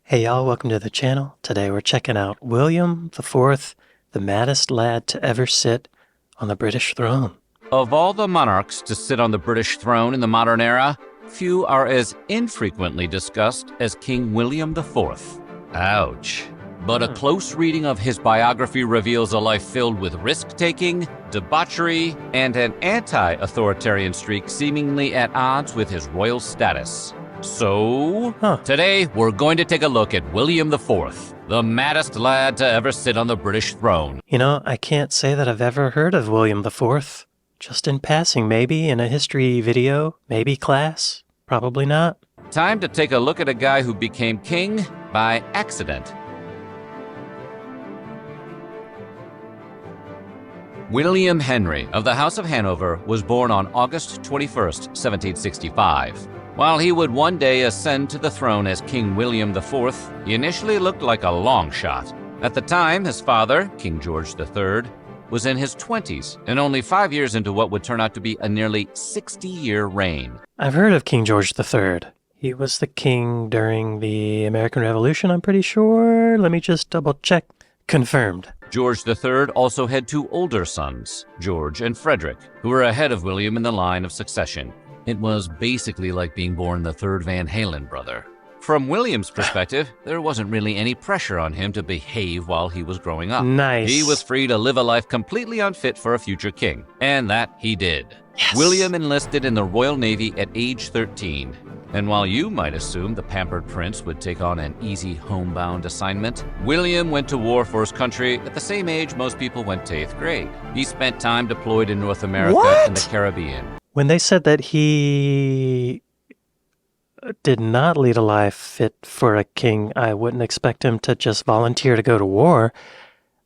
Hey y'all, welcome to the channel. Today we're checking out William IV, the maddest lad to ever sit on the British throne. Of all the monarchs to sit on the British throne in the modern era, few are as infrequently discussed as King William IV. Ouch. But a close reading of his biography reveals a life filled with risk-taking, debauchery, and an anti-authoritarian streak seemingly at odds with his royal status. So, today we're going to take a look at William IV, the maddest lad to ever sit on the British throne. You know, I can't say that I've ever heard of William IV. Just in passing, maybe in a history video, maybe class, probably not. Time to take a look at a guy who became king by accident. William Henry of the House of Hanover was born on August 21st, 1765. While he would one day ascend to the throne as King William IV, he initially looked like a long shot. At the time, his father, King George III, was in his 20s and only 5 years into what would turn out to be a nearly 60-year reign. I've heard of King George III. He was the king during the American Revolution, I'm pretty sure. Let me just double check. Confirmed. George III also had two older sons, George and Frederick, who were ahead of William in the line of succession. It was basically like being born the third Van Halen brother. From William's perspective, there wasn't really any pressure on him to behave while he was growing up. Nice. He was free to live a life completely unfit for a future king, and that he did. Yes. William enlisted in the Royal Navy at age 13. And while you might assume the pampered prince would take on an easy homebound assignment, William went to war for his country at the same age most people went to 8th grade. He spent time deployed in North America and the Caribbean. When they said that he did not lead a life fit for a king, I wouldn't expect him to just volunteer to go to war.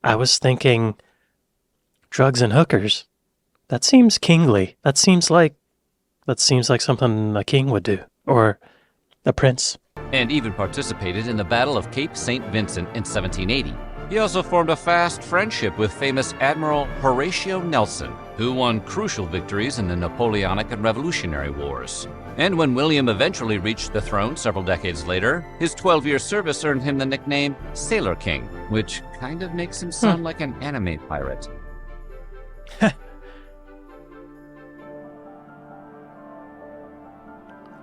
I was thinking drugs and hookers. That seems kingly. That seems like something a king would do, or a prince. And even participated in the Battle of Cape St. Vincent in 1780. He also formed a fast friendship with famous Admiral Horatio Nelson, who won crucial victories in the Napoleonic and Revolutionary Wars. And when William eventually reached the throne several decades later, his 12-year service earned him the nickname Sailor King, which kind of makes him sound like an anime pirate.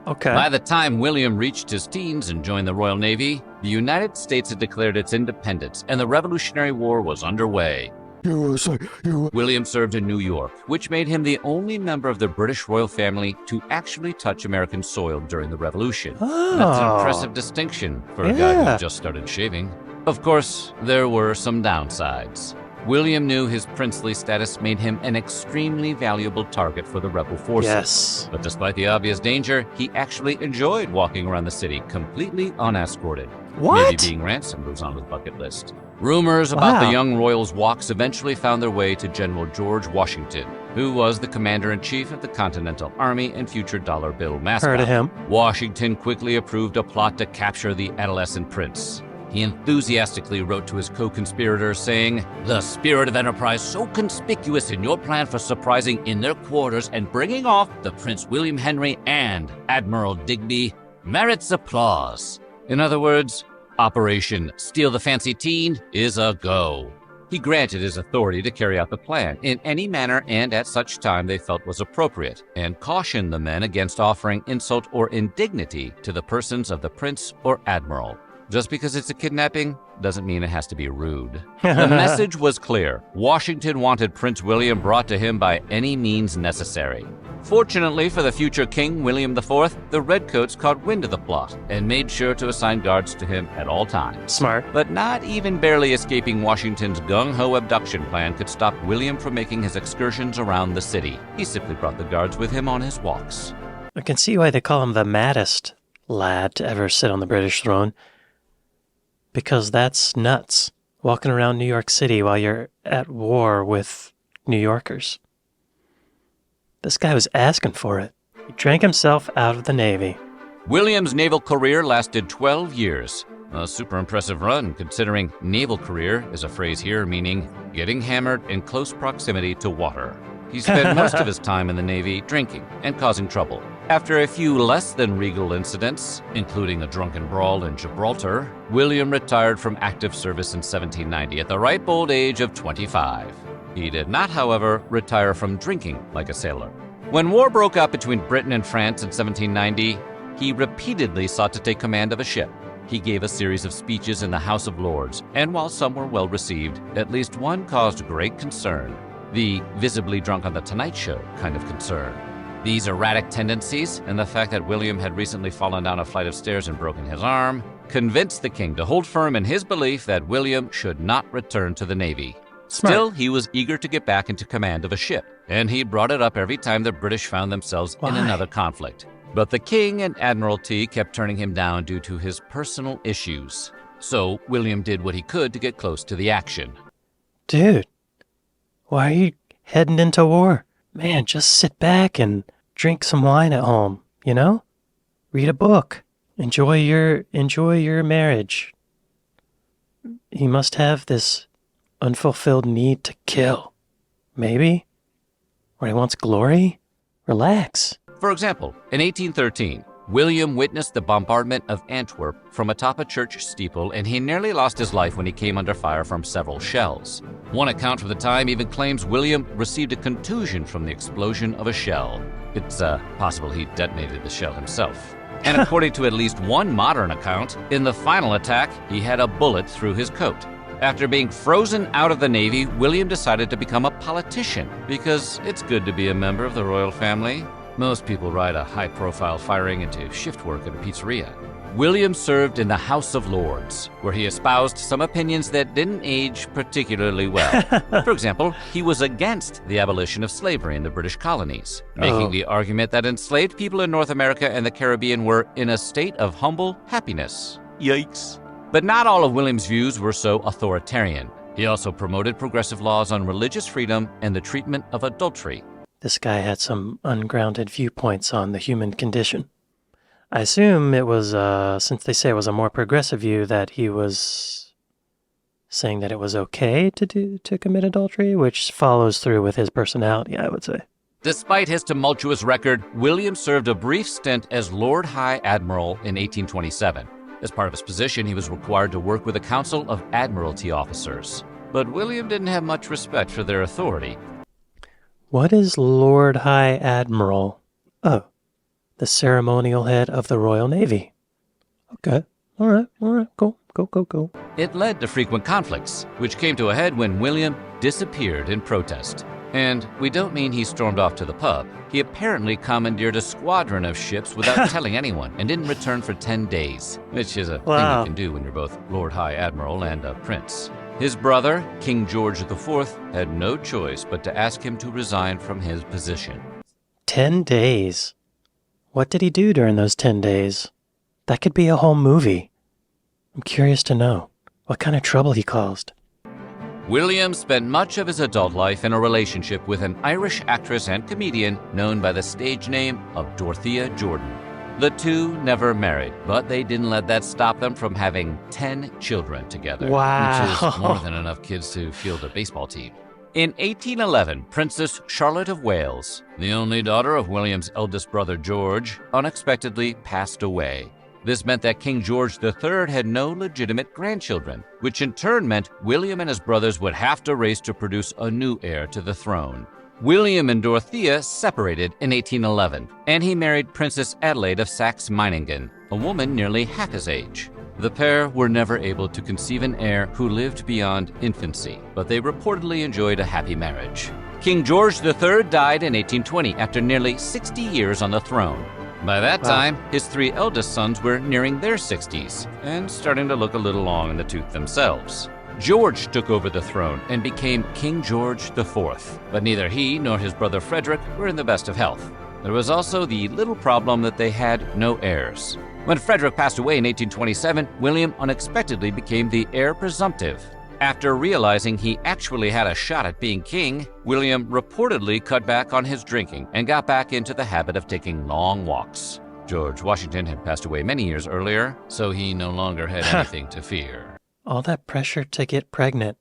Okay. By the time William reached his teens and joined the Royal Navy, the United States had declared its independence and the Revolutionary War was underway. William served in New York, which made him the only member of the British royal family to actually touch American soil during the Revolution. That's an impressive distinction for a guy who just started shaving. Of course, there were some downsides. William knew his princely status made him an extremely valuable target for the rebel forces. Yes. But despite the obvious danger, he actually enjoyed walking around the city completely unescorted. What? Maybe being ransomed was on his bucket list. Rumors about the young royal's walks eventually found their way to General George Washington, who was the commander-in-chief of the Continental Army and future dollar bill mascot. Heard of him. Washington quickly approved a plot to capture the adolescent prince. He enthusiastically wrote to his co-conspirators saying, "The spirit of enterprise so conspicuous in your plan for surprising in their quarters and bringing off the Prince William Henry and Admiral Digby merits applause." In other words, Operation Steal the Fancy Teen is a go. He granted his authority to carry out the plan in any manner and at such time they felt was appropriate, and cautioned the men against offering insult or indignity to the persons of the prince or admiral. Just because it's a kidnapping doesn't mean it has to be rude. The message was clear. Washington wanted Prince William brought to him by any means necessary. Fortunately for the future King William IV, the Redcoats caught wind of the plot and made sure to assign guards to him at all times. Smart. But not even barely escaping Washington's gung-ho abduction plan could stop William from making his excursions around the city. He simply brought the guards with him on his walks. I can see why they call him the maddest lad to ever sit on the British throne. Because that's nuts, walking around New York City while you're at war with New Yorkers. This guy was asking for it. He drank himself out of the Navy. William's naval career lasted 12 years. A super impressive run, considering naval career is a phrase here meaning getting hammered in close proximity to water. He spent most of his time in the Navy drinking and causing trouble. After a few less than regal incidents, including a drunken brawl in Gibraltar, William retired from active service in 1790 at the ripe old age of 25. He did not, however, retire from drinking like a sailor. When war broke out between Britain and France in 1790, he repeatedly sought to take command of a ship. He gave a series of speeches in the House of Lords, and while some were well received, at least one caused great concern. The visibly drunk on the Tonight Show kind of concern. These erratic tendencies, and the fact that William had recently fallen down a flight of stairs and broken his arm, convinced the king to hold firm in his belief that William should not return to the Navy. Smart. Still, he was eager to get back into command of a ship, and he brought it up every time the British found themselves in Why? another conflict. But the king and Admiralty kept turning him down due to his personal issues. So William did what he could to get close to the action. Dude, why are you heading into war? Man, just sit back and drink some wine at home, you know? Read a book. Enjoy your marriage. He must have this unfulfilled need to kill. Maybe? Or he wants glory? Relax. For example, in 1813, William witnessed the bombardment of Antwerp from atop a church steeple, and he nearly lost his life when he came under fire from several shells. One account from the time even claims William received a contusion from the explosion of a shell. It's possible he detonated the shell himself. And according to at least one modern account, in the final attack, he had a bullet through his coat. After being frozen out of the Navy, William decided to become a politician because it's good to be a member of the royal family. Most people ride a high-profile firing into shift work at a pizzeria. William served in the House of Lords, where he espoused some opinions that didn't age particularly well. For example, he was against the abolition of slavery in the British colonies, making the argument that enslaved people in North America and the Caribbean were in a state of humble happiness. Yikes. But not all of William's views were so authoritarian. He also promoted progressive laws on religious freedom and the treatment of adultery. This guy had some ungrounded viewpoints on the human condition. I assume it was, since they say it was a more progressive view, that he was saying that it was okay to commit adultery, which follows through with his personality, I would say. Despite his tumultuous record, William served a brief stint as Lord High Admiral in 1827. As part of his position, he was required to work with a council of Admiralty officers. But William didn't have much respect for their authority. What is Lord High Admiral? Oh, the ceremonial head of the Royal Navy. Okay, all right, go. It led to frequent conflicts, which came to a head when William disappeared in protest. And we don't mean he stormed off to the pub. He apparently commandeered a squadron of ships without telling anyone and didn't return for 10 days, which is a thing you can do when you're both Lord High Admiral and a prince. His brother, King George IV, had no choice but to ask him to resign from his position. 10 days. What did he do during those 10 days? That could be a whole movie. I'm curious to know what kind of trouble he caused. William spent much of his adult life in a relationship with an Irish actress and comedian known by the stage name of Dorothea Jordan. The two never married, but they didn't let that stop them from having 10 children together. Wow. Which is more than enough kids to field a baseball team. In 1811, Princess Charlotte of Wales, the only daughter of William's eldest brother George, unexpectedly passed away. This meant that King George III had no legitimate grandchildren, which in turn meant William and his brothers would have to race to produce a new heir to the throne. William and Dorothea separated in 1811, and he married Princess Adelaide of Saxe-Meiningen, a woman nearly half his age. The pair were never able to conceive an heir who lived beyond infancy, but they reportedly enjoyed a happy marriage. King George III died in 1820 after nearly 60 years on the throne. By that time, his 3 eldest sons were nearing their 60s and starting to look a little long in the tooth themselves. George took over the throne and became King George IV, but neither he nor his brother Frederick were in the best of health. There was also the little problem that they had no heirs. When Frederick passed away in 1827, William unexpectedly became the heir presumptive. After realizing he actually had a shot at being king, William reportedly cut back on his drinking and got back into the habit of taking long walks. George Washington had passed away many years earlier, so he no longer had anything to fear. All that pressure to get pregnant.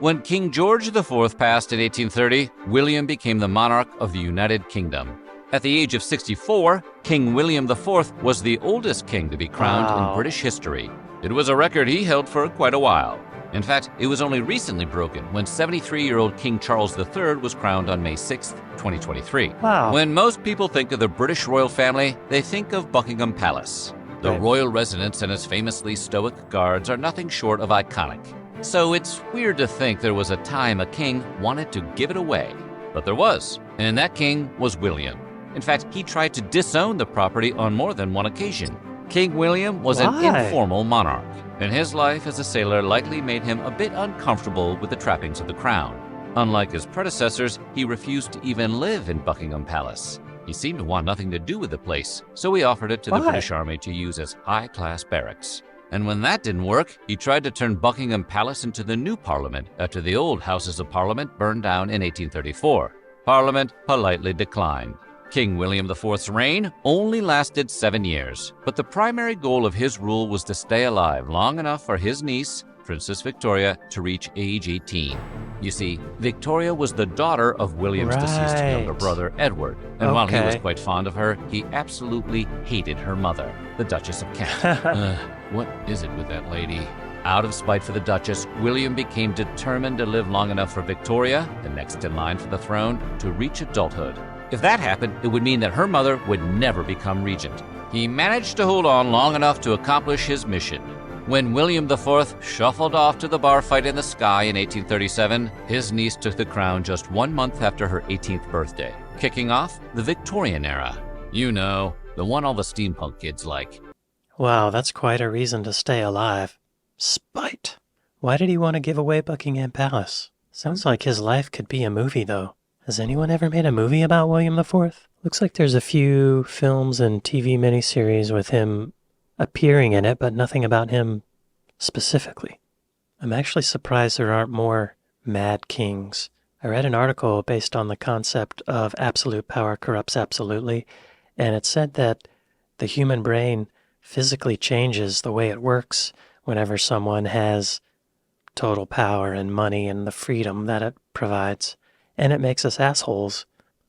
When King George IV passed in 1830, William became the monarch of the United Kingdom. At the age of 64, King William IV was the oldest king to be crowned in British history. It was a record he held for quite a while. In fact, it was only recently broken when 73-year-old King Charles III was crowned on May 6, 2023. Wow. When most people think of the British royal family, they think of Buckingham Palace. The royal residence and its famously stoic guards are nothing short of iconic. So it's weird to think there was a time a king wanted to give it away. But there was, and that king was William. In fact, he tried to disown the property on more than one occasion. King William was an informal monarch, and his life as a sailor likely made him a bit uncomfortable with the trappings of the crown. Unlike his predecessors, he refused to even live in Buckingham Palace. He seemed to want nothing to do with the place, so he offered it to the British Army to use as high-class barracks. And when that didn't work, he tried to turn Buckingham Palace into the new Parliament after the old Houses of Parliament burned down in 1834. Parliament politely declined. King William IV's reign only lasted 7 years, but the primary goal of his rule was to stay alive long enough for his niece, Princess Victoria, to reach age 18. You see, Victoria was the daughter of William's deceased younger brother, Edward, and while he was quite fond of her, he absolutely hated her mother, the Duchess of Kent. What is it with that lady? Out of spite for the Duchess, William became determined to live long enough for Victoria, the next in line for the throne, to reach adulthood. If that happened, it would mean that her mother would never become regent. He managed to hold on long enough to accomplish his mission. When William IV shuffled off to the bar fight in the sky in 1837, his niece took the crown just 1 month after her 18th birthday, kicking off the Victorian era. You know, the one all the steampunk kids like. Wow, that's quite a reason to stay alive. Spite. Why did he want to give away Buckingham Palace? Sounds like his life could be a movie, though. Has anyone ever made a movie about William IV? Looks like there's a few films and TV miniseries with him appearing in it, but nothing about him specifically. I'm actually surprised there aren't more Mad Kings. I read an article based on the concept of absolute power corrupts absolutely, and it said that the human brain physically changes the way it works whenever someone has total power and money and the freedom that it provides. And it makes us assholes.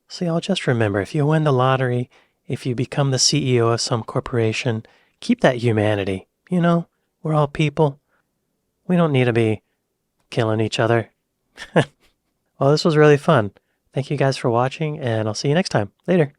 So y'all just remember, if you win the lottery, if you become the CEO of some corporation, keep that humanity. You know, we're all people. We don't need to be killing each other. Well, this was really fun. Thank you guys for watching, and I'll see you next time. Later.